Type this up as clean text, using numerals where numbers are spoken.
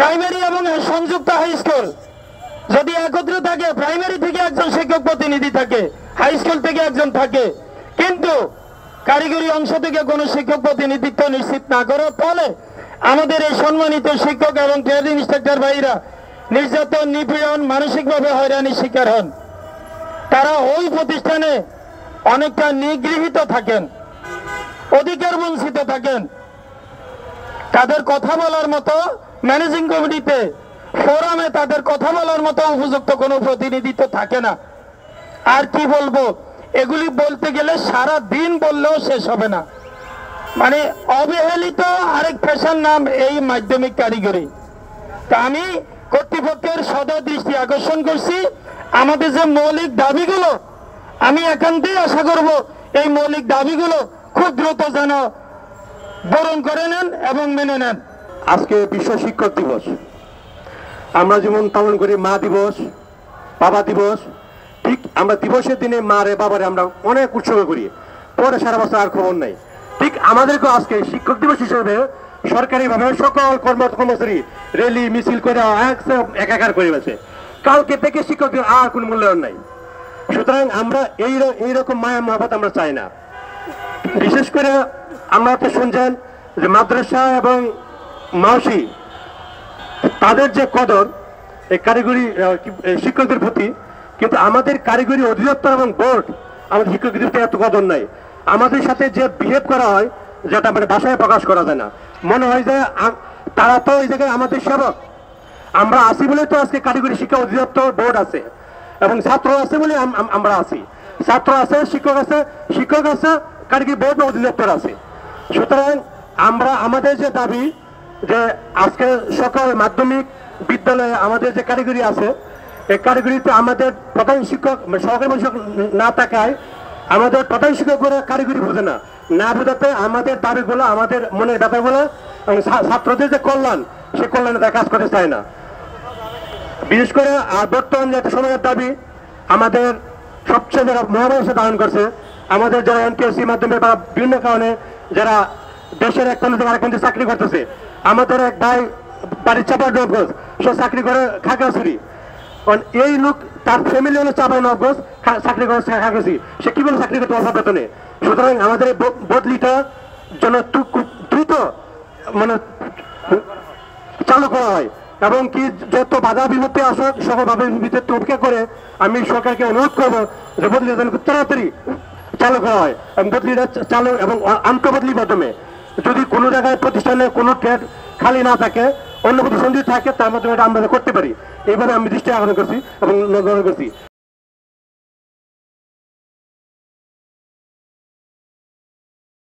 Primary এবং সংযুক্ত high school যদি একত্রে থাকে, প্রাইমারি থেকে একজন শিক্ষক প্রতিনিধি থাকে, হাই স্কুল থেকে একজন থাকে, কিন্তু কারিগরি অংশ থেকে কোনো শিক্ষক প্রতিনিধিত্ব নিশ্চিত না করার ফলে আমাদের এই সম্মানিত শিক্ষক এবং ট্রেড ইন্সট্রাক্টর ভাইরা নির্যাতন, নিপীড়ন, মানসিকভাবে হয়রানির শিকার হন। তারা ওই প্রতিষ্ঠানে অনেকটা নিগৃহীত থাকেন, অধিকার বঞ্চিত থাকেন। তাদের কথা বলার মতো ম্যানেজিং কমিটিতে, ফোরামে তাদের কথা বলার মতো উপযুক্ত কোনো প্রতিনিধিত্ব থাকে না। আর কি বলবো, এগুলি বলতে গেলে সারা দিন বললেও শেষ হবে না। মানে অবহেলিত আরেক পেশার নাম এই মাধ্যমিক কারিগরি। তা আমি কর্তৃপক্ষের সদয় দৃষ্টি আকর্ষণ করছি, আমাদের যে মৌলিক দাবিগুলো, আমি একান্তই আশা করব এই মৌলিক দাবিগুলো খুব দ্রুত যেন বরণ করে নেন এবং মেনে নেন। আজকে বিশ্ব শিক্ষক দিবস, আমরা যেমন পালন করি মা দিবস, বাবা দিবস, ঠিক আমরা দিবসের দিনে মা রে বাবারে আমরা অনেক উৎসব করি, পরে সারা বছর আর খবর নাই। ঠিক আমাদেরকে আজকে শিক্ষক দিবস হিসেবে সরকারিভাবে সকল কর্মচারী র্যালি মিছিল করে একাকার করে গেছে। কালকে থেকে শিক্ষকদের আর কোনো মূল্যায়ন নাই। সুতরাং আমরা এইরকম মায়া মহাবত আমরা চাই না। বিশেষ করে আমরা তো শুনছেন যে মাদ্রাসা এবং মাওসি তাদের যে কদর এই কারিগরি শিক্ষকদের প্রতি, কিন্তু আমাদের কারিগরি অধিদপ্তর এবং বোর্ড আমাদের শিক্ষকদের এত কদর নাই। আমাদের সাথে যে বিহেভ করা হয়, যেটা মানে ভাষায় প্রকাশ করা যায় না। মনে হয় যে তারা তো এই জায়গায় আমাদের সেবক, আমরা আছি বলে তো আজকে কারিগরি শিক্ষা অধিদপ্তর বোর্ড আছে এবং ছাত্র আছে বলে আমরা আছি। ছাত্র আছে, শিক্ষক আছে, কারিগরি বোর্ড অধিদপ্তর আছে। সুতরাং আমরা আমাদের যে দাবি যে আজকে সকল মাধ্যমিক বিদ্যালয়ে আমাদের যে কারিগরি আছে, এই কারিগরিতে আমাদের প্রধান শিক্ষক সহকারী শিক্ষক না থাকায় আমাদের প্রধান শিক্ষকরা কারিগরি বোঝে না বোঝাতে আমাদের দাবিগুলো, আমাদের মনের ব্যাপারগুলো এবং ছাত্রদের যে কল্যাণ, সে কল্যাণে তারা কাজ করতে চায় না। বিশেষ করে বর্তমান যে সময়ের দাবি, আমাদের সবচেয়ে যারা মহামারী ধারণ করছে, আমাদের যারা এনটিএসসি মাধ্যমে বা বিভিন্ন কারণে যারা দেশের এক প্রান্ত থেকে আরেক প্রান্তে চাকরি করতেছে, আমাদের এক ভাই বাড়ির চাপা নবগঞ্জ, সে চাকরি করে খাগড়াছড়ি। কারণ এই লোক তার ফ্যামিলি হলো চাপা নবগঞ্জ, চাকরি করে খাগড়াছড়ি, সে কি বলে চাকরি করতে অল্প বেতনে। সুতরাং আমাদের বদলিটা যেন দ্রুত মানে চালু করা হয় এবং কি যত বাধা বিপত্তি আসুক সকলভাবে উপেক্ষা করে আমি সরকারকে অনুরোধ করবো যে বদলি যেন তাড়াতাড়ি চালু করা হয় এবং বদলিটা চালু এবং আন্তঃবদলির মাধ্যমে যদি কোনো জায়গায় প্রতিষ্ঠানে কোনো ট্রেড খালি না থাকে, অন্য প্রতিষ্ঠান যদি থাকে, তার মাধ্যমে আমরা করতে পারি। এইভাবে আমি দৃষ্টি আকর্ষণ করছি এবং গ্রহণ করছি।